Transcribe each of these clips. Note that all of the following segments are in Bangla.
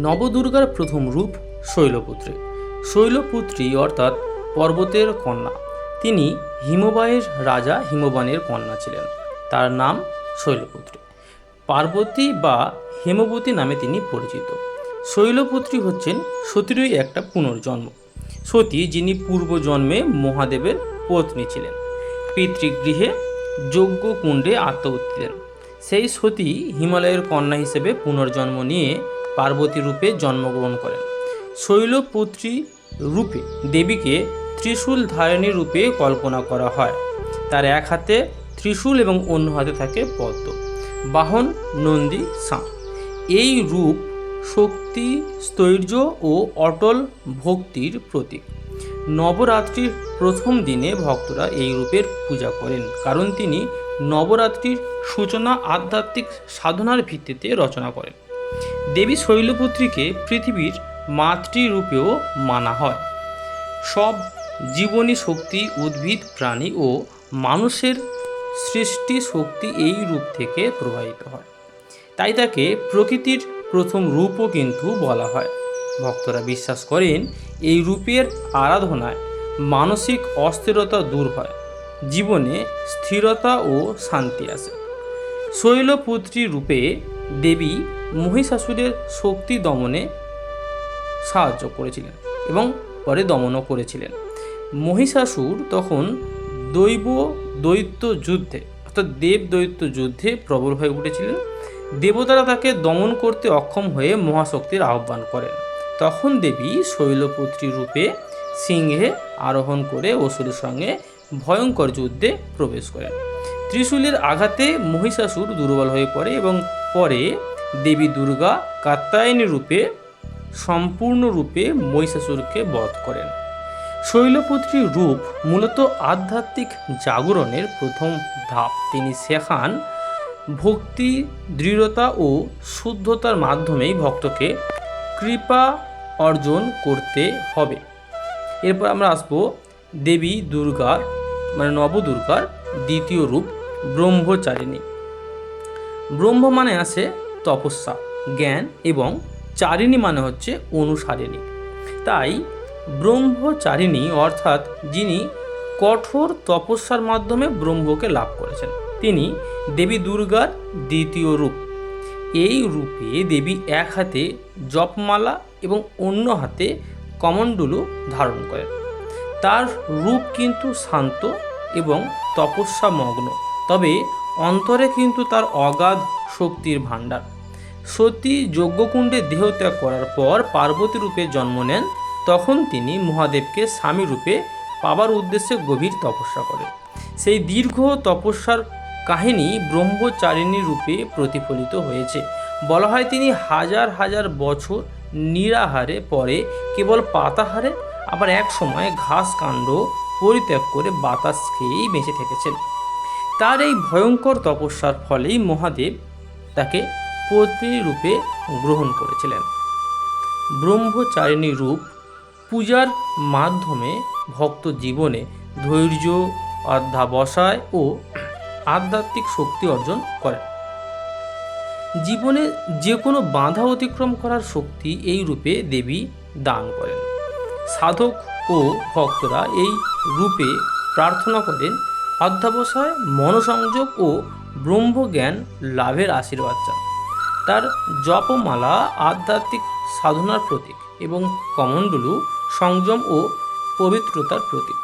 নবদুর্গার প্রথম রূপ শৈলপুত্রী। শৈলপুত্রী অর্থাৎ পর্বতের কন্যা। তিনি হিমবাহের রাজা হিমবানের কন্যা ছিলেন। তার নাম শৈলপুত্রী। পার্বতী বা হেমবতী নামে তিনি পরিচিত। শৈলপুত্রী হচ্ছেন সতীরই একটা পুনর্জন্ম। সতী, যিনি পূর্বজন্মে মহাদেবের পত্নী ছিলেন, পিতৃগৃহে যজ্ঞকুণ্ডে আত্মাহুতি দেন। সেই সতী হিমালয়ের কন্যা হিসেবে পুনর্জন্ম নিয়ে পার্বতী রূপে জন্মগ্রহণ করেন। শৈলপুত্রী রূপে দেবীকে ত্রিশূল ধারিণী রূপে কল্পনা করা হয়। তার এক হাতে ত্রিশূল এবং অন্য হাতে থাকে পদ্ম, বাহন নন্দী ষাঁড়। এই রূপ শক্তি, স্থৈর্য ও অটল ভক্তির প্রতীক। নবরাত্রির প্রথম দিনে ভক্তরা এই রূপের পূজা করেন, কারণ তিনি নবরাত্রির সূচনা আধ্যাত্মিক সাধনার ভিত্তিতে রচনা করেন। দেবী শৈলপুত্রীকে পৃথিবীর মাতৃরূপেও মানা হয়। সব জীবনী শক্তি, উদ্ভিদ, প্রাণী ও মানুষের সৃষ্টি শক্তি এই রূপ থেকে প্রবাহিত হয়। তাই তাকে প্রকৃতির প্রথম রূপও কিন্তু বলা হয়। ভক্তরা বিশ্বাস করেন এই রূপের আরাধনায় মানসিক অস্থিরতা দূর হয়, জীবনে স্থিরতা ও শান্তি আসে। শৈলপুত্রী রূপে দেবী মহিষাসুরের শক্তি দমনে সাহায্য করেছিলেন এবং পরে দমনও করেছিলেন। মহিষাসুর তখন দৈত্য যুদ্ধে অর্থাৎ দেব দৈত্য যুদ্ধে প্রবল হয়ে উঠেছিলেন। দেবতারা তাকে দমন করতে অক্ষম হয়ে মহাশক্তির আহ্বান করেন। তখন দেবী শৈলপুত্রী রূপে সিংহে আরোহণ করে অসুরের সঙ্গে ভয়ঙ্কর যুদ্ধে প্রবেশ করেন। ত্রিশূলের আঘাতে মহিষাসুর দুর্বল হয়ে পড়ে এবং পরে দেবী দুর্গা কাত্যায়নী রূপে সম্পূর্ণরূপে মহিষাসুরকে বধ করেন। শৈলপুত্রীর রূপ মূলত আধ্যাত্মিক জাগরণের প্রথম ধাপ। তিনি শেখান ভক্তি, দৃঢ়তা ও শুদ্ধতার মাধ্যমেই ভক্তকে কৃপা অর্জন করতে হবে। এরপর আমরা আসবো দেবী দুর্গার নবদুর্গার দ্বিতীয় রূপ ব্রহ্মচারিণী। ব্রহ্ম মানে আসে তপস্যা, জ্ঞান এবং চারিণী মানে হচ্ছে অনুসারিণী। তাই ব্রহ্মচারিণী অর্থাৎ যিনি কঠোর তপস্যার মাধ্যমে ব্রহ্মকে লাভ করেছেন, তিনি দেবী দুর্গার দ্বিতীয় রূপ। এই রূপে দেবী এক হাতে জপমালা এবং অন্য হাতে কমণ্ডলু ধারণ করেন। তার রূপ কিন্তু শান্ত এবং তপস্যামগ্ন, তবে অন্তরে কিন্তু তার অগাধ শক্তির ভাণ্ডার। সতী যজ্ঞকুণ্ডে দেহত্যাগ করার পর পার্বতী রূপে জন্ম নেন। তখন তিনি মহাদেবকে স্বামী রূপে পাবার উদ্দেশ্যে গভীর তপস্যা করেন। সেই দীর্ঘ তপস্যার কাহিনী ব্রহ্মচারিণী রূপে প্রতিফলিত হয়েছে। বলা হয় তিনি হাজার হাজার বছর নিরাহারে, পরে কেবল পাতাহারে, আবার এক সময় ঘাস কাণ্ড পরিত্যাগ করে বাতাস খেয়েই বেঁচে থেকেছেন। তার এই ভয়ঙ্কর তপস্যার ফলেই মহাদেব তাকে পত্নী রূপে গ্রহণ করেছিলেন। ব্রহ্মচারিণী রূপ পূজার মাধ্যমে ভক্ত জীবনে ধৈর্য, অধ্যাবসায় ও আধ্যাত্মিক শক্তি অর্জন করেন। জীবনে যে কোনো বাধা অতিক্রম করার শক্তি এই রূপে দেবী দান করেন। সাধক ও ভক্তরা এই রূপে প্রার্থনা করেন অধ্যাবসায়, মনসংযোগ ও ব্রহ্মজ্ঞান লাভের আশীর্বাদ চান। তার জপমালা আধ্যাত্মিক সাধনার প্রতীক এবং কমণ্ডলু সংযম ও পবিত্রতার প্রতীক।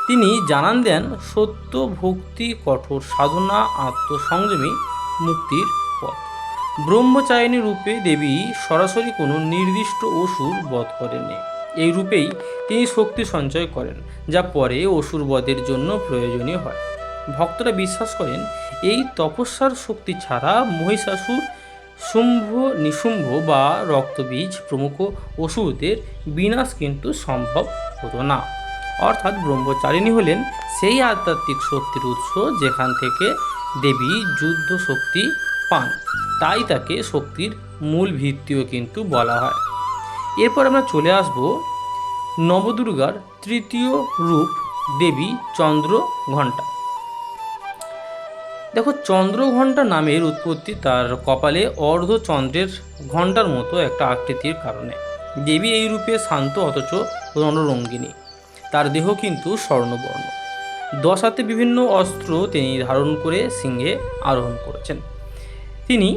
তিনি জানান দেন সত্য, ভক্তি, কঠোর সাধনা, আত্মসংযমী মুক্তির পথ। ব্রহ্মচারিণী রূপে দেবী সরাসরি কোনো নির্দিষ্ট অসুর বধ করেননি। এই রূপেই তিনি শক্তি সঞ্চয় করেন, যা পরে অসুর বধের জন্য প্রয়োজনীয় হয়। ভক্তরা বিশ্বাস করেন এই তপস্যার শক্তি ছাড়া মহিষাসুর, শুম্ভ, নিশুম্ভ বা রক্তবীজ প্রমুখ অসুরদের বিনাশ কিন্তু সম্ভব হতো না। অর্থাৎ ব্রহ্মচারিণী হলেন সেই আধ্যাত্মিক শক্তির উৎস যেখান থেকে দেবী যুদ্ধ শক্তি পান। তাই তাকে শক্তির মূল ভিত্তিও কিন্তু বলা হয়। এরপর আমরা চলে আসব নবদুর্গার তৃতীয় রূপ দেবী চন্দ্রঘণ্টা। দেখো, চন্দ্রঘণ্টা নামের উৎপত্তি তার কপালে অর্ধচন্দ্রের ঘণ্টার মতো একটা আকৃতির কারণে। দেবী এই রূপে শান্ত অথচ রণরঙ্গিনী। তার দেহ কিন্তু স্বর্ণবর্ণ। 10 হাতে বিভিন্ন অস্ত্র তিনি ধারণ করে সিংহে আরোহণ করেছেন। তিনি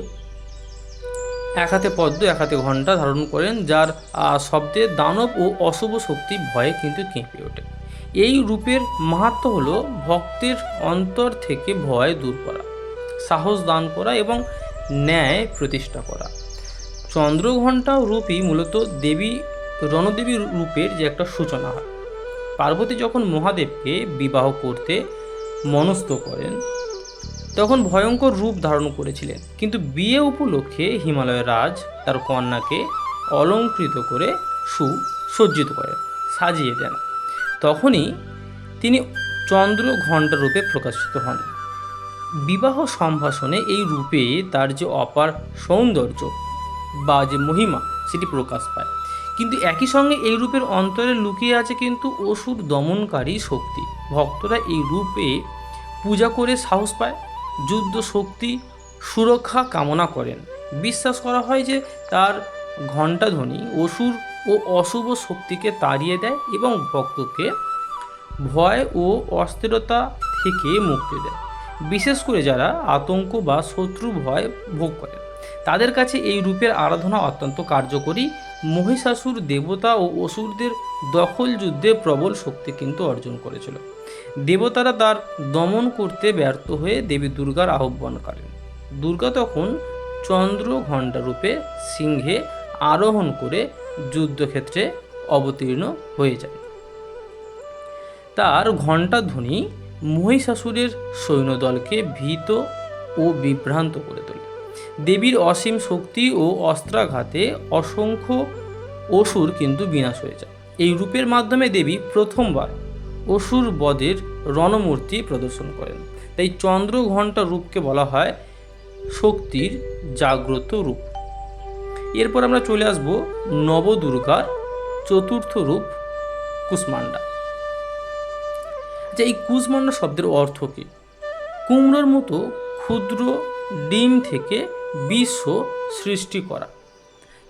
এক হাতে পদ্ম, এক হাতে ঘণ্টা ধারণ করেন, যার শব্দে দানব ও অশুভ শক্তি ভয়ে কিন্তু কেঁপে ওঠে। এই রূপের মাহাত্ম্য হলো ভক্তের অন্তর থেকে ভয় দূর করা, সাহস দান করা এবং ন্যায় প্রতিষ্ঠা করা। চন্দ্রঘণ্টা রূপই মূলত দেবী রণদেবী রূপের যে একটা সূচনা হয়। পার্বতী যখন মহাদেবকে বিবাহ করতে মনস্থ করেন তখন ভয়ঙ্কর রূপ ধারণ করেছিলেন, কিন্তু বিয়ে উপলক্ষে হিমালয়ের রাজ তার কন্যাকে অলঙ্কৃত করে সুসজ্জিত করেন, সাজিয়ে দেন। তখনই তিনি চন্দ্রঘণ্টা রূপে প্রকাশিত হন। বিবাহ সম্ভাষণে এই রূপে তার যে অপার সৌন্দর্য বা যে মহিমা সেটি প্রকাশ পায়। কিন্তু একই সঙ্গে এই রূপের অন্তরে লুকিয়ে আছে কিন্তু অসুর দমনকারী শক্তি। ভক্তরা এই রূপে পূজা করে সাহস পায়, যুদ্ধ শক্তি, সুরক্ষা কামনা করেন। বিশ্বাস করা হয় যে তার ঘণ্টাধ্বনি অসুর ও অশুভ শক্তিকে তাড়িয়ে দেয় এবং ভক্তকে ভয় ও অস্থিরতা থেকে মুক্তি দেয়। বিশেষ করে যারা আতঙ্ক বা শত্রু ভয় ভোগ করে তাদের কাছে এই রূপের আরাধনা অত্যন্ত কার্যকরী। মহিষাসুর দেবতা ও অসুরদের দখল যুদ্ধে প্রবল শক্তি কিন্তু অর্জন করেছিল। দেবতারা তার দমন করতে ব্যর্থ হয়ে দেবী দুর্গার আহ্বান করেন। দুর্গা তখন চন্দ্রঘণ্টা রূপে সিংহে আরোহণ করে যুদ্ধক্ষেত্রে অবতীর্ণ হয়ে যায়। তার ঘণ্টাধ্বনি মহিষাসুরের সৈন্যদলকে ভীত ও বিভ্রান্ত করে তোলে। দেবীর অসীম শক্তি ও অস্ত্রাঘাতে অসংখ্য অসুর কিন্তু বিনাশ হয়ে যায়। এই রূপের মাধ্যমে দেবী প্রথমবার অসুর বধের রণমূর্তি প্রদর্শন করেন। তাই চন্দ্রঘণ্টা রূপকে বলা হয় শক্তির জাগ্রত রূপ। এরপর আমরা চলে আসব নবদুর্গার চতুর্থ রূপ কুষ্মান্ডা। এই কুষ্মান্ডা শব্দের অর্থ কী? কুমড়োর মতো ক্ষুদ্র ডিম থেকে বিশ্ব সৃষ্টি করা।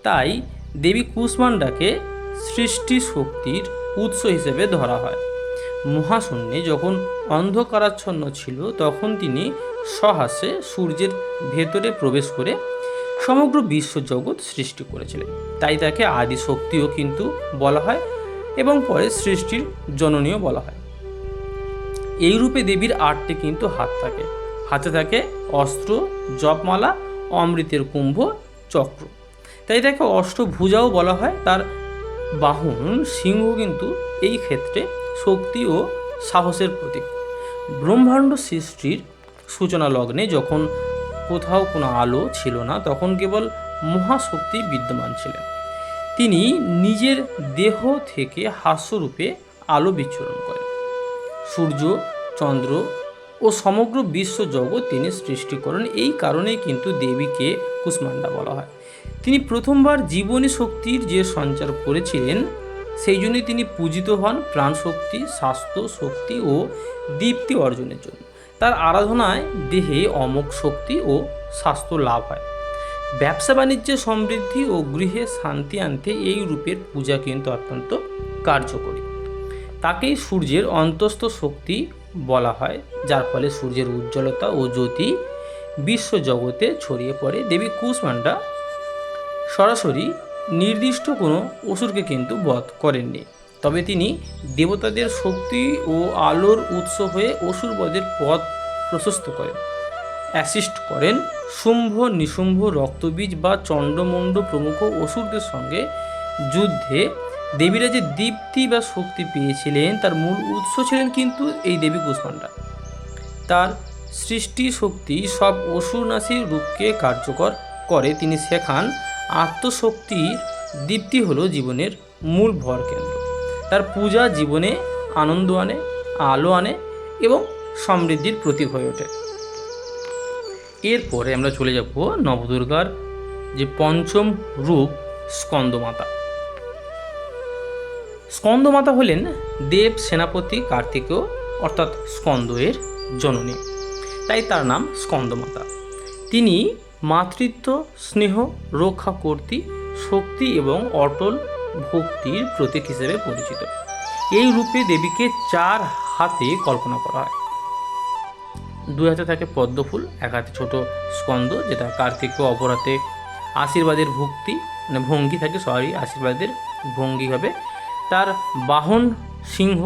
তাই দেবী কুষ্মান্ডাকে সৃষ্টি শক্তির উৎস হিসেবে ধরা হয়। মহাশূন্যে যখন অন্ধকারাচ্ছন্ন ছিল তখন তিনি সহাস্যে সূর্যের ভেতরে প্রবেশ করে সমগ্র বিশ্বজগৎ সৃষ্টি করেছিলেন। তাই তাকে আদি শক্তিও কিন্তু বলা হয় এবং পরে সৃষ্টির জননীও বলা হয়। এই রূপে দেবীর 8টি কিন্তু হাত থাকে। হাতে থাকে অস্ত্র, জপমালা, অমৃতের কুম্ভ, চক্র। তাই তাকে অষ্টভুজাও বলা হয়। তার বাহন সিংহ কিন্তু এই ক্ষেত্রে শক্তি ও সাহসের প্রতীক। ব্রহ্মাণ্ড সৃষ্টির সূচনা লগ্নে যখন কোথাও কোনো আলো ছিল না তখন কেবল মহাশক্তি বিদ্যমান ছিলেন। তিনি নিজের দেহ থেকে হাস্যরূপে আলো বিচ্ছুরণ করেন। সূর্য, চন্দ্র ও সমগ্র বিশ্বজগৎ তিনি সৃষ্টি করেন। এই কারণেই কিন্তু দেবীকে কুষ্মান্ডা বলা হয়। তিনি প্রথমবার জীবনী শক্তির যে সঞ্চার করেছিলেন সেই জন্যই তিনি পূজিত হন প্রাণশক্তি, স্বাস্থ্য শক্তি ও দীপ্তি অর্জনের জন্য। তার আরাধনায় দেহে অমোঘ শক্তি ও স্বাস্থ্য লাভ হয়। ব্যবসা বাণিজ্যে সমৃদ্ধি ও গৃহে শান্তি আনতে এই রূপের পূজা কিন্তু অত্যন্ত কার্যকরী। তাকেই সূর্যের অন্তস্থ শক্তি বলা হয়, যার ফলে সূর্যের উজ্জ্বলতা ও জ্যোতি বিশ্বজগতে ছড়িয়ে পড়ে। দেবী কুষ্মান্ডা সরাসরি নির্দিষ্ট কোনো অসুরকে কিন্তু বধ করেননি, তবে তিনি দেবতাদের শক্তি ও আলোর উৎস হয়ে অসুর বধের পথ প্রশস্ত করেন, অ্যাসিস্ট করেন। শুম্ভ, নিশুম্ভ, রক্তবীজ বা চণ্ডমুণ্ড প্রমুখ অসুরদের সঙ্গে যুদ্ধে দেবীরা যে দীপ্তি বা শক্তি পেয়েছিলেন তার মূল উৎস ছিলেন কিন্তু এই দেবী কুষ্মান্ডা। তার সৃষ্টি শক্তি সব অসুরনাশী রূপকে কার্যকর করে। তিনি শেখান আত্মশক্তির দীপ্তি হলো জীবনের মূল ভর কেন্দ্র। তার পূজা জীবনে আনন্দ আনে, আলো আনে এবং সমৃদ্ধির প্রতীক হয়ে ওঠে। এরপরে আমরা চলে যাব নবদুর্গার যে পঞ্চম রূপ স্কন্দমাতা। স্কন্দমাতা হলেন দেব সেনাপতি কার্তিকেয় অর্থাৎ স্কন্দ এর জননী। তাই তার নাম স্কন্দমাতা। তিনি মাতৃত্ব, স্নেহ, রক্ষা কর্তৃ, শক্তি এবং অটল ভক্তির প্রতীক হিসেবে পরিচিত। এই রূপে দেবীকে 4 হাতে কল্পনা করা হয়। 2 হাতে থাকে পদ্মফুল, 1 হাতে ছোট স্কন্দ, যেটা কার্তিক, ও অপর হাতে আশীর্বাদের ভঙ্গি থাকে, আশীর্বাদের ভঙ্গি হবে। তার বাহন সিংহ,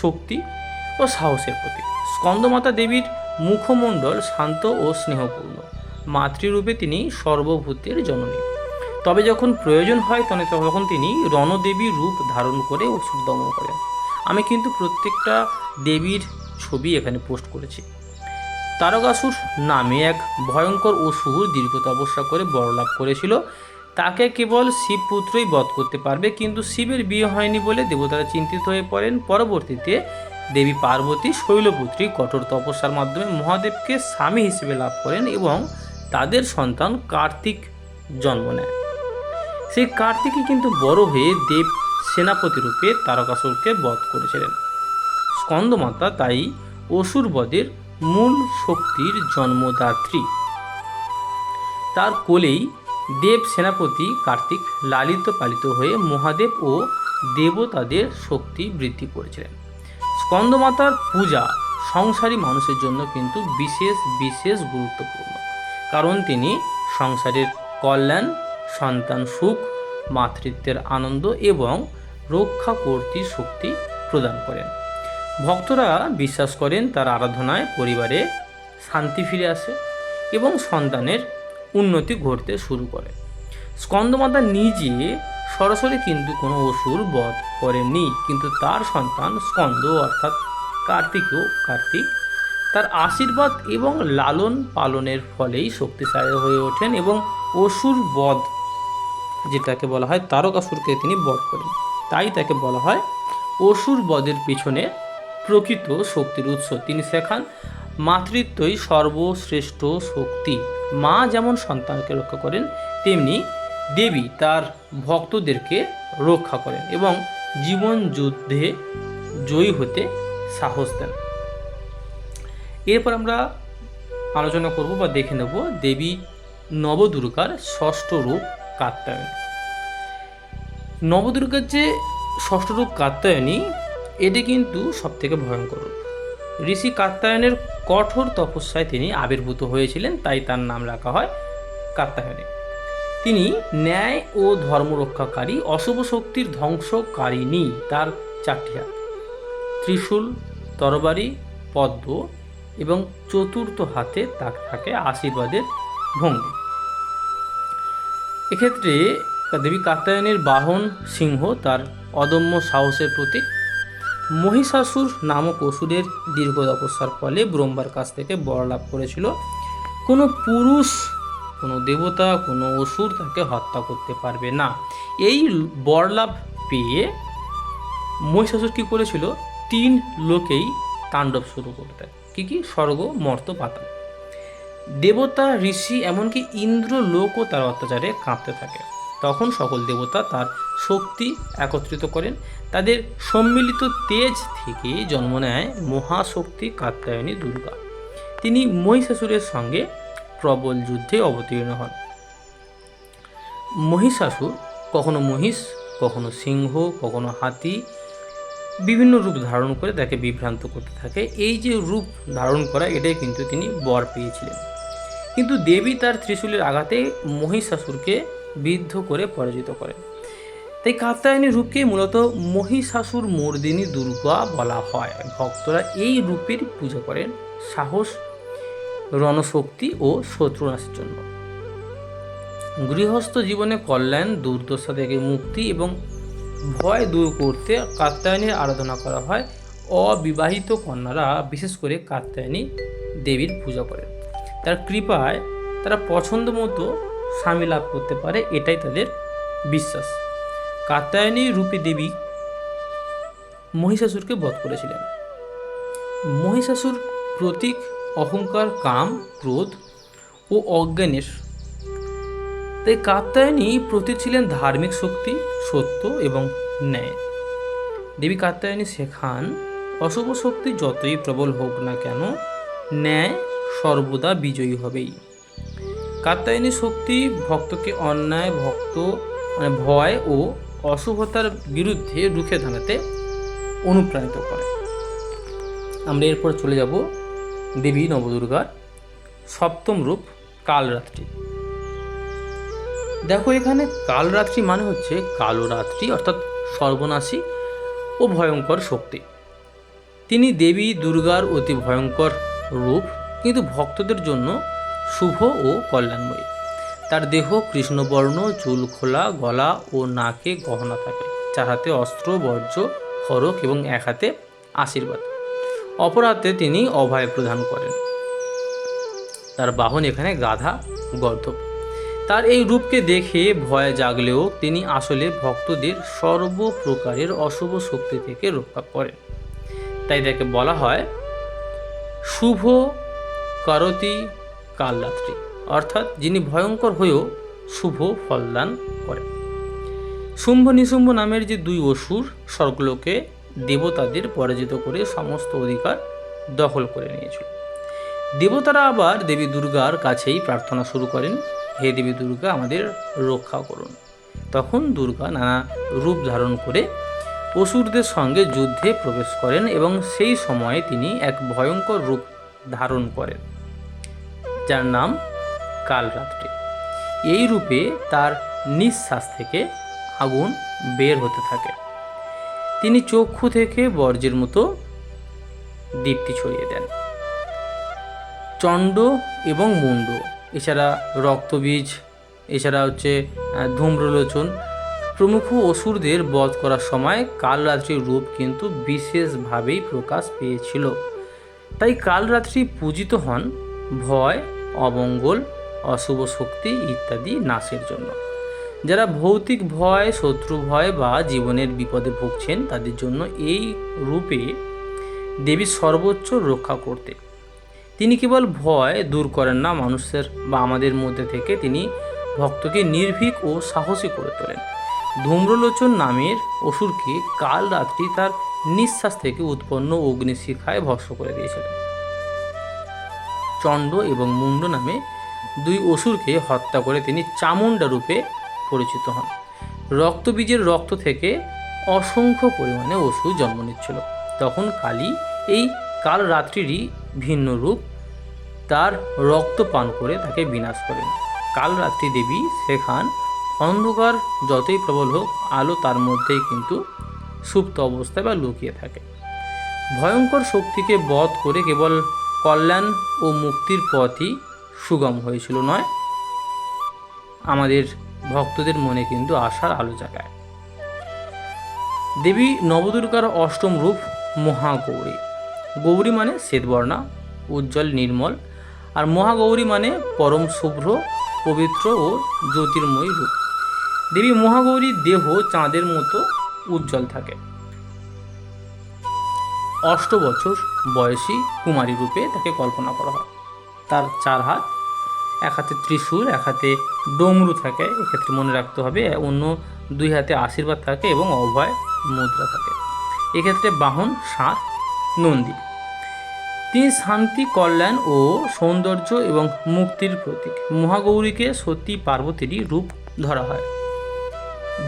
শক্তি ও সাহসের প্রতীক। স্কন্দমাতা দেবীর মুখমণ্ডল শান্ত ও স্নেহপূর্ণ। মাতৃরূপে তিনি সর্বভূতের জননী। তবে যখন প্রয়োজন হয় তখন তিনি রণদেবীর রূপ ধারণ করে অসুর দমন করেন। আমি কিন্তু প্রত্যেকটা দেবীর ছবি এখানে পোস্ট করেছি। তারকাসুর নামে এক ভয়ঙ্কর অসুর দীর্ঘ তপস্যা করে বরলাভ করেছিল। তাকে কেবল শিবপুত্রই বধ করতে পারবে, কিন্তু শিবের বিয়ে হয়নি বলে দেবতারা চিন্তিত হয়ে পড়েন। পরবর্তীতে দেবী পার্বতী শৈলপুত্রী কঠোর তপস্যার মাধ্যমে মহাদেবকে স্বামী হিসেবে লাভ করেন এবং তাদের সন্তান কার্তিক জন্ম নেয়। সেই কার্তিকই কিন্তু বড় হয়ে দেব সেনাপতি রূপে তারকাসুরকে বধ করেছিলেন। স্কন্দমাতা তাই অসুর বধের মূল শক্তির জন্মদাত্রী। তার কোলেই দেব সেনাপতি কার্তিক লালিত পালিত হয়ে মহাদেব ও দেবতাদের শক্তি বৃদ্ধি করেছিলেন। স্কন্দমাতার পূজা সংসারী মানুষের জন্য কিন্তু বিশেষ বিশেষ গুরুত্বপূর্ণ, কারণ তিনি সংসারের কল্যাণ, সন্তান সুখ, মাতৃত্বের আনন্দ এবং রক্ষা কর্তৃ শক্তি প্রদান করেন। ভক্তরা বিশ্বাস করেন তার আরাধনায় পরিবারে শান্তি ফিরে আসে এবং সন্তানের উন্নতি ঘটতে শুরু করে। স্কন্দমাতা নিজে সরাসরি কিন্তু কোনো অসুর বধ করেননি, কিন্তু তার সন্তান স্কন্দ অর্থাৎ কার্তিক তার আশীর্বাদ এবং লালন পালনের ফলেই শক্তিশালী হয়ে ওঠেন এবং অসুর বধ, যেটাকে বলা হয় তারকাসুরকে তিনি বধ করেন। তাই তাকে বলা হয় অসুর বধের পিছনে প্রকৃত শক্তির উৎস। তিনি শেখান মাতৃত্বই সর্বশ্রেষ্ঠ শক্তি। মা যেমন সন্তানকে রক্ষা করেন, তেমনি দেবী তার ভক্তদেরকে রক্ষা করেন এবং জীবন যুদ্ধে জয়ী হতে সাহস দেন। এরপর আমরা আলোচনা করব বা দেখে নেব দেবী নবদুর্গার ষষ্ঠ রূপ কাত্যায়নী। নবদুর্গার যে ষষ্ঠ রূপ কাত্যায়নী, এটি কিন্তু সবথেকে ভয়ঙ্কর রূপ। ঋষি কাত্যায়নের কঠোর তপস্যায় তিনি আবির্ভূত হয়েছিলেন, তাই তার নাম রাখা হয় কাত্যায়নী। তিনি ন্যায় ও ধর্ম রক্ষাকারী, অশুভ শক্তির ধ্বংসকারিণী। তার 4টি হাত, ত্রিশূল, তরবারি, পদ্ম এবং চতুর্থ হাতে তার থাকে আশীর্বাদের ভঙ্গি। এক্ষেত্রে দেবী কাত্যায়নীর বাহন সিংহ, তার অদম্য সাহসের প্রতীক। মহিষাসুর নামক অসুরের দীর্ঘ তপস্যার ফলে ব্রহ্মার কাছ থেকে বর লাভ করেছিল। কোনো পুরুষ, কোনো দেবতা, কোনো অসুর তাকে হত্যা করতে পারবে না। এই বরলাভ পেয়ে মহিষাসুর কী করেছিল, 3 লোকেই তাণ্ডব শুরু করতে। কি স্বর্গ, মর্ত, পাতাল। দেবতা, ঋষি, এমনকি ইন্দ্র লোকও তার অত্যাচারে কাঁপতে থাকে। তখন সকল দেবতা তার শক্তি একত্রিত করেন। তাদের সম্মিলিত তেজ থেকে জন্ম নেয় মহাশক্তি কাত্যায়নী দুর্গা। তিনি মহিষাসুরের সঙ্গে প্রবল যুদ্ধে অবতীর্ণ হন। মহিষাসুর কখনো মহিষ, কখনো সিংহ, কখনো হাতি, বিভিন্ন রূপ ধারণ করে তাকে বিভ্রান্ত করতে থাকে। এই যে রূপ ধারণ করা, এটাই কিন্তু তিনি বর পেয়েছিলেন। কিন্তু দেবী তার ত্রিশূলের আঘাতে মহিষাসুরকে বিদ্ধ করে পরাজিত করেন। তাই কাত্যায়নী রূপকে মূলত মহিষাসুর মর্দিনী দুর্গা বলা হয়। ভক্তরা এই রূপের পূজা করেন সাহস, রণশক্তি ও শত্রুনাশের জন্য। গৃহস্থ জীবনে কল্যাণ, দুর্দশা থেকে মুক্তি এবং ভয় দূর করতে কাত্যায়নীর আরাধনা করা হয়। অবিবাহিত কন্যারা বিশেষ করে কাত্যায়নী দেবীর পূজা করেন। তার কৃপায় তারা পছন্দ মতো স্বামী লাভ করতে পারে, এটাই তাদের বিশ্বাস। কাত্যায়নী রূপী দেবী মহিষাসুরকে বধ করেছিলেন। মহিষাসুর প্রতীক অহংকার, কাম, ক্রোধ ও অজ্ঞানের। তাই কাত্যায়নী প্রতীক ছিলেন ধার্মিক শক্তি, সত্য এবং ন্যায়। দেবী কাত্যায়নী শেখান অশুভ শক্তি যতই প্রবল হোক না কেন, ন্যায়, সর্বদা বিজয়ী হবেই। কাত্যায়নী শক্তি ভক্তকে অন্যায় ভয় ও অশুভতার বিরুদ্ধে রুখে দাঁড়াতে অনুপ্রাণিত করে। আমরা এরপর চলে যাব দেবী নবদুর্গার সপ্তম রূপ কালরাত্রি। দেখো, এখানে কালরাত্রি মানে হচ্ছে কালো রাত্রি, অর্থাৎ সর্বনাশী ও ভয়ঙ্কর শক্তি। তিনি দেবী দুর্গার অতি ভয়ঙ্কর রূপ, কিন্তু ভক্তদের জন্য শুভ ও কল্যাণময়ী। তার দেহ কৃষ্ণবর্ণ, চুল খোলা, গলা ও নাকে গহনা থাকে, চার হাতে অস্ত্র, বর্জ্য, খড়গ এবং এক হাতে আশীর্বাদ। অপর হাতে তিনি অভয় প্রদান করেন। তার বাহন এখানে গাধা, গর্ধব। তার এই রূপকে দেখে ভয় জাগলেও তিনি আসলে ভক্তদের সর্বপ্রকারের অশুভ শক্তি থেকে রক্ষা করেন। তাই তাকে বলা হয় শুভ করতি কালরাত্রি, অর্থাৎ যিনি ভয়ঙ্কর হয়েও শুভ ফলদান করেন। শুম্ভ নিশুম্ভ নামের যে দুই অসুর স্বর্গলোকে দেবতাদের পরাজিত করে সমস্ত অধিকার দখল করে নিয়েছিল। দেবতারা আবার দেবী দুর্গার কাছেই প্রার্থনা শুরু করেন, হে দেবী দুর্গা, আমাদের রক্ষা করুন। তখন দুর্গা নানা রূপ ধারণ করে অসুরদের সঙ্গে যুদ্ধে প্রবেশ করেন এবং সেই সময়ে তিনি এক ভয়ঙ্কর রূপ ধারণ করেন, যার নাম কালরাত্রি। এই রূপে তার নিঃশ্বাস থেকে আগুন বের হতে থাকে। তিনি চক্ষু থেকে বর্জ্যের মতো দীপ্তি ছড়িয়ে দেন। চণ্ড এবং মুণ্ড, এছাড়া রক্তবীজ, এছাড়া ধূম্রলোচন প্রমুখ অসুরদের বধ করার সময় কালরাত্রির রূপ কিন্তু বিশেষভাবেই প্রকাশ পেয়েছিল। তাই কালরাত্রি পূজিত হন ভয়, অমঙ্গল, অশুভ শক্তি ইত্যাদি নাশের জন্য। যারা ভৌতিক ভয়, শত্রু ভয় বা জীবনের বিপদে ভুগছেন তাদের জন্য এই রূপে দেবী সর্বোচ্চ রক্ষা করতে। তিনি কেবল ভয় দূর করেন না মানুষের বা আমাদের মধ্যে থেকে, তিনি ভক্তকে নির্ভীক ও সাহসী করে তোলেন। ধূম্রলোচন নামের অসুরকে কালরাত্রি তার নিঃশ্বাস থেকে উৎপন্ন অগ্নিশিখায় ভস্ম করে দিয়েছিলেন। চণ্ড এবং মুণ্ড নামে দুই অসুরকে হত্যা করে তিনি চামুণ্ডা রূপে পরিচিত হন। রক্তবীজের রক্ত থেকে অসংখ্য পরিমাণে অসুর জন্ম নিচ্ছিল। তখন কালী এই কালরাত্রিরই ভিন্ন রূপ, তার রক্ত পান করে তাকে বিনাশ করেন। কালরাত্রি দেবী সেখান অন্ধকার যতই প্রবল হোক, আলো তার মধ্যেই কিন্তু সুপ্ত অবস্থায় বা লুকিয়ে থাকে। ভয়ঙ্কর শক্তিকে বধ করে কেবল কল্যাণ ও মুক্তির পথই সুগম হয়েছিল নয়, আমাদের ভক্তদের মনে কিন্তু আশার আলো জাগায়। দেবী নবদুর্গার অষ্টম রূপ মহাগৌরী। গৌরী মানে শ্বেতবর্ণা, উজ্জ্বল নির্মল, আর মহাগৌরী মানে পরম শুভ্র, পবিত্র ও জ্যোতির্ময়ী রূপ। দেবী মহাগৌরীর দেহ চাঁদের মতো উজ্জ্বল থাকে। 8 বছর বয়সী কুমারী রূপে তাকে কল্পনা করা হয়। তার 4 হাত, এক হাতে ত্রিশূল, এক হাতে ডমরু থাকে, এক্ষেত্রে মনে রাখতে হবে, অন্য 2 হাতে আশীর্বাদ থাকে এবং অভয় মুদ্রা থাকে। এক্ষেত্রে বাহন ষাঁড়, নন্দী। তিনি শান্তি, কল্যাণ ও সৌন্দর্য এবং মুক্তির প্রতীক। মহাগৌরীকে সতী পার্বতীরই রূপ ধরা হয়।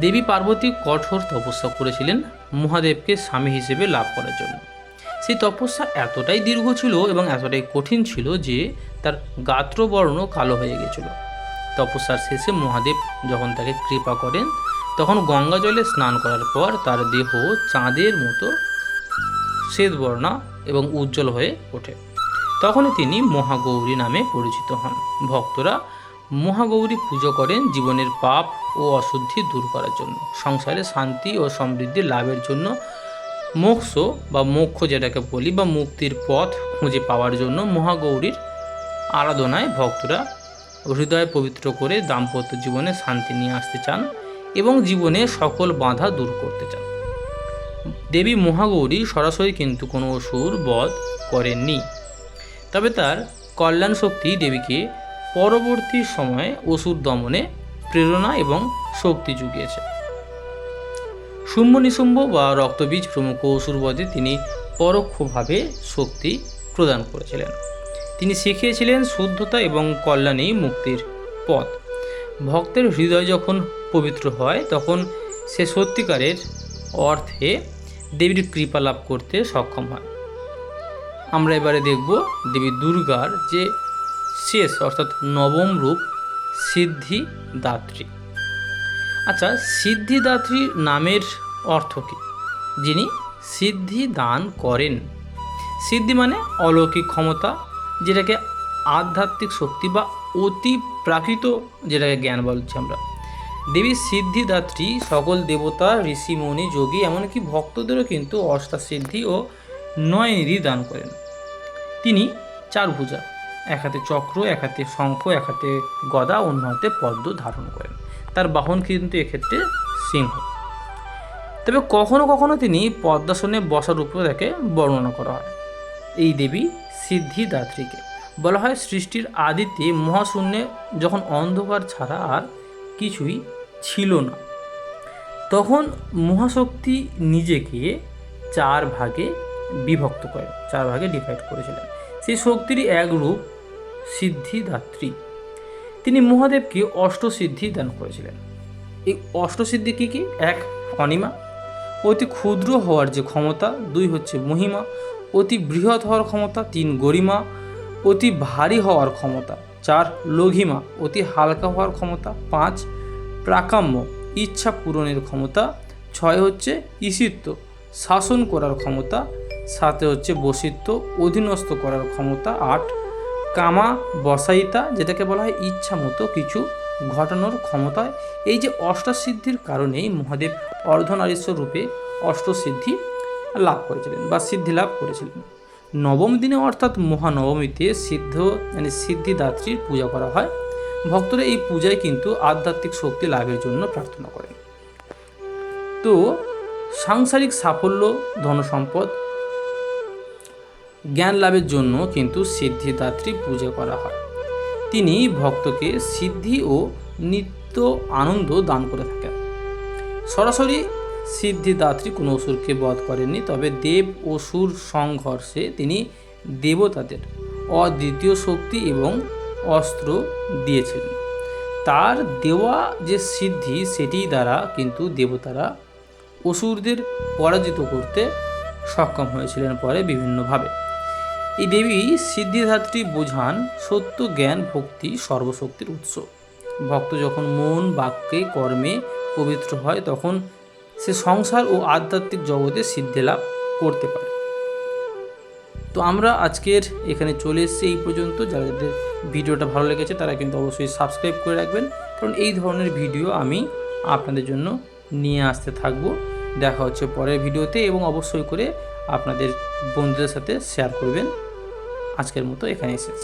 দেবী পার্বতী কঠোর তপস্যা করেছিলেন মহাদেবকে স্বামী হিসেবে লাভ করার জন্য। সেই তপস্যা এতটাই দীর্ঘ ছিল এবং এতটাই কঠিন ছিল যে তার গাত্রবর্ণ কালো হয়ে গেছিল। তপস্যার শেষে মহাদেব যখন তাকে কৃপা করেন, তখন গঙ্গা জলে স্নান করার পর তার দেহ চাঁদের মতো শ্বেতবর্ণা এবং উজ্জ্বল হয়ে ওঠে। তখনই তিনি মহাগৌরী নামে পরিচিত হন। ভক্তরা মহাগৌরী পুজো করেন জীবনের পাপ ও অশুদ্ধি দূর করার জন্য, সংসারে শান্তি ও সমৃদ্ধি লাভের জন্য, মোক্ষ যেটাকে বলি বা মুক্তির পথ খুঁজে পাওয়ার জন্য মহাগৌরীর আরাধনায় ভক্তরা হৃদয় পবিত্র করে দাম্পত্য জীবনে শান্তি নিয়ে আসতে চান এবং জীবনে সকল বাধা দূর করতে চান। দেবী মহাগৌরী সরাসরি কিন্তু কোনো অসুর বধ করেননি, তবে তার কল্যাণ শক্তি দেবীকে পরবর্তী সময়ে অসুর দমনে প্রেরণা এবং শক্তি জুগিয়েছে। শুম্ভ নিশুম্ভ বা রক্তবীজ প্রমুখ অসুর বধে তিনি পরোক্ষভাবে শক্তি প্রদান করেছিলেন। তিনি শিখিয়েছিলেন শুদ্ধতা এবং কল্যাণেই মুক্তির পথ। ভক্তের হৃদয় যখন পবিত্র হয় তখন সে সত্যিকারের অর্থে দেবীর কৃপা লাভ করতে সক্ষম হয়। আমরা এবারে দেখব দেবী দুর্গার যে শেষ অর্থাৎ নবম রূপ সিদ্ধিদাত্রী। আচ্ছা, সিদ্ধিদাত্রী নামের অর্থ কী? যিনি সিদ্ধি দান করেন। সিদ্ধি মানে অলৌকিক ক্ষমতা, যেটাকে আধ্যাত্মিক শক্তি বা অতি প্রাকৃত, যেটাকে জ্ঞান বলছি আমরা। দেবী সিদ্ধিদাত্রী সকল দেবতা, ঋষি, মুনি, যোগী এমনকি ভক্তদেরও কিন্তু অষ্টাসিদ্ধি ও 9 নিধি দান করেন। তিনি 4 ভুজা, এক হাতে চক্র, এক হাতে শঙ্খ, এক হাতে গদা, অন্য হাতে পদ্ম ধারণ করেন। তার বাহন কিন্তু এক্ষেত্রে সিংহ। তবে কখনো কখনো তিনি পদ্মাসনে বসার উপর তাকে বর্ণনা করা হয়। এই দেবী সিদ্ধিদাত্রীকে বলা হয় সৃষ্টির আদিতে মহাশূন্যে যখন অন্ধকার ছাড়া আর কিছুই ছিল না, তখন মহাশক্তি নিজেকে 4 ভাগে বিভক্ত করেন, 4 ভাগে ডিভাইড করেছিলেন। সেই শক্তিরই এক রূপ সিদ্ধিদাত্রী। তিনি মহাদেবকে অষ্টসিদ্ধি দান করেছিলেন। এই অষ্টসিদ্ধি কী কী? 1 অনিমা, অতি ক্ষুদ্র হওয়ার যে ক্ষমতা। 2 হচ্ছে মহিমা, অতি বৃহৎ হওয়ার ক্ষমতা। 3 গরিমা, অতি ভারী হওয়ার ক্ষমতা। 4 লঘিমা, অতি হালকা হওয়ার ক্ষমতা। 5 প্রাকাম্য, ইচ্ছা পূরণের ক্ষমতা। 6 হচ্ছে ঈশিত্ব, শাসন করার ক্ষমতা। 7 হচ্ছে বশিত্ব, অধীনস্থ করার ক্ষমতা। 8 কামা বসাইতা, যেটাকে বলা হয় ইচ্ছা মতো কিছু ঘটানোর ক্ষমতা। এই যে অষ্টাসিদ্ধির কারণেই মহাদেব অর্ধনারীশ্বর রূপে অষ্টসিদ্ধি লাভ করেছিলেন বা সিদ্ধি লাভ করেছিলেন। নবম দিনে অর্থাৎ মহানবমীতে সিদ্ধিদাত্রীর পূজা করা হয়। ভক্তরা এই পূজায় কিন্তু আধ্যাত্মিক শক্তি লাভের জন্য প্রার্থনা করেন। তো সাংসারিক সাফল্য, ধনসম্পদ, জ্ঞান লাভের জন্য কিন্তু সিদ্ধিদাত্রী পূজা করা হয়। তিনি ভক্তকে সিদ্ধি ও নিত্য আনন্দ দান করে থাকেন। সরাসরি সিদ্ধিদাত্রী কোনো অসুরকে বধ করেননি, তবে দেব অসুর সংঘর্ষে তিনি দেবতাদের অদ্বিতীয় শক্তি এবং অস্ত্র দিয়েছিলেন। তার দেওয়া যে সিদ্ধি সেটি দ্বারা কিন্তু দেবতারা অসুরদের পরাজিত করতে সক্ষম হয়েছিলেন পরে বিভিন্নভাবে। এই দেবী সিদ্ধিদাত্রী বোঝান সত্য, জ্ঞান, ভক্তি সর্বশক্তির উৎস। ভক্ত যখন মন, বাক্যে, কর্মে পবিত্র হয় তখন সে সংসার ও আধ্যাত্মিক জগতে সিদ্ধি লাভ করতে পারে। তো আমরা আজকের এখানে চলে এসেছি এই পর্যন্ত। যাদের ভিডিওটা ভালো লেগেছে তারা কিন্তু অবশ্যই সাবস্ক্রাইব করে রাখবেন, কারণ এই ধরনের ভিডিও আমি আপনাদের জন্য নিয়ে আসতে থাকবো। দেখা হচ্ছে পরের ভিডিওতে এবং অবশ্যই করে আপনাদের বন্ধুদের সাথে শেয়ার করবেন। আজকের মতো এখানে এসেছি।